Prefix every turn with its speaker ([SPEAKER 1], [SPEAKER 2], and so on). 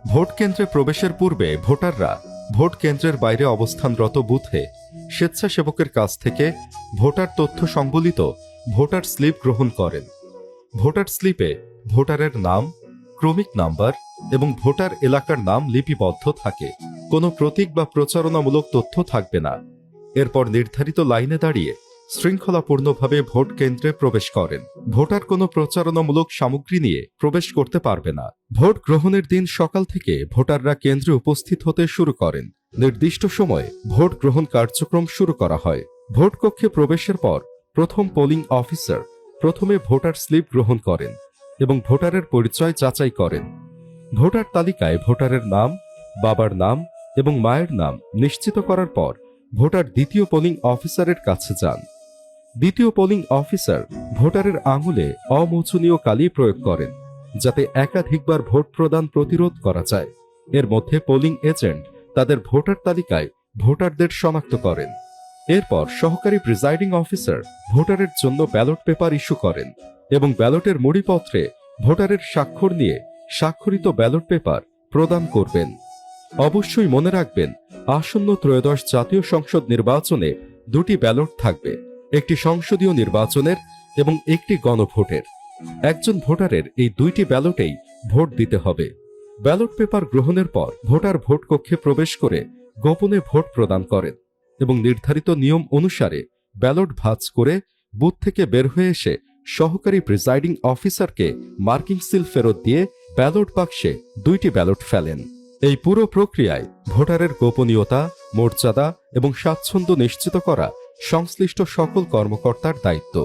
[SPEAKER 1] Vote কেন্দ্রে প্রবেশের পূর্বে ভোটাররা ভোট কেন্দ্রের বাইরে অবস্থানরত বুথে স্বেচ্ছাসেবকের কাছ থেকে ভোটার তথ্য সংবলিত ভোটার স্লিপ গ্রহণ করেন। ভোটার স্লিপে ভোটারের নাম, ক্রমিক নাম্বার এবং ভোটার এলাকার নাম লিপিবদ্ধ থাকে। কোনো প্রতীক বা প্রচারণামূলক তথ্য থাকবে না। এরপর নির্ধারিত লাইনে দাঁড়িয়ে শৃঙ্খলাপূর্ণভাবে ভোট কেন্দ্রে প্রবেশ করেন। ভোটার কোনো প্রচারণামূলক সামগ্রী নিয়ে প্রবেশ করতে পারবে না। ভোট গ্রহণের দিন সকাল থেকে ভোটাররা কেন্দ্রে উপস্থিত হতে শুরু করেন। নির্দিষ্ট সময়ে ভোট গ্রহণ কার্যক্রম শুরু করা হয়। ভোট কক্ষে প্রবেশের পর প্রথম পোলিং অফিসার প্রথমে ভোটার স্লিপ গ্রহণ করেন এবং ভোটারের পরিচয় যাচাই করেন। ভোটার তালিকায় ভোটারের নাম, বাবার নাম এবং মায়ের নাম নিশ্চিত করার পর ভোটার দ্বিতীয় পোলিং অফিসারের কাছে যান। দ্বিতীয় পোলিং অফিসার ভোটারের আঙুলে অমোচনীয় কালি প্রয়োগ করেন, যাতে একাধিকবার ভোট প্রদান প্রতিরোধ করা যায়। এর মধ্যে পোলিং এজেন্ট তাদের ভোটার তালিকায় ভোটারদের শনাক্ত করেন। এরপর সহকারী প্রিজাইডিং অফিসার ভোটারের জন্য ব্যালট পেপার ইস্যু করেন এবং ব্যালটের মুড়িপত্রে ভোটারের স্বাক্ষর নিয়ে স্বাক্ষরিত ব্যালট পেপার প্রদান করবেন। অবশ্যই মনে রাখবেন, আসন্ন ত্রয়োদশ জাতীয় সংসদ নির্বাচনে দুটি ব্যালট থাকবে, একটি সংসদীয় নির্বাচনের এবং একটি গণভোটের। একজন ভোটারের এই দুইটি ব্যালটেই ভোট দিতে হবে। ব্যালট পেপার গ্রহণের পর ভোটার ভোট কক্ষে প্রবেশ করে গোপনে ভোট প্রদান করেন এবং নির্ধারিত নিয়ম অনুসারে ব্যালট ভাঁজ করে বুথ থেকে বের হয়ে এসে সহকারী প্রিজাইডিং অফিসারকে মার্কিং সিল ফেরত দিয়ে ব্যালট বাক্সে দুইটি ব্যালট ফেলেন। এই পুরো প্রক্রিয়ায় ভোটারের গোপনীয়তা, মর্যাদা এবং স্বাচ্ছন্দ্য নিশ্চিত করা সংশ্লিষ্ট সকল কর্মকর্তার দায়িত্ব।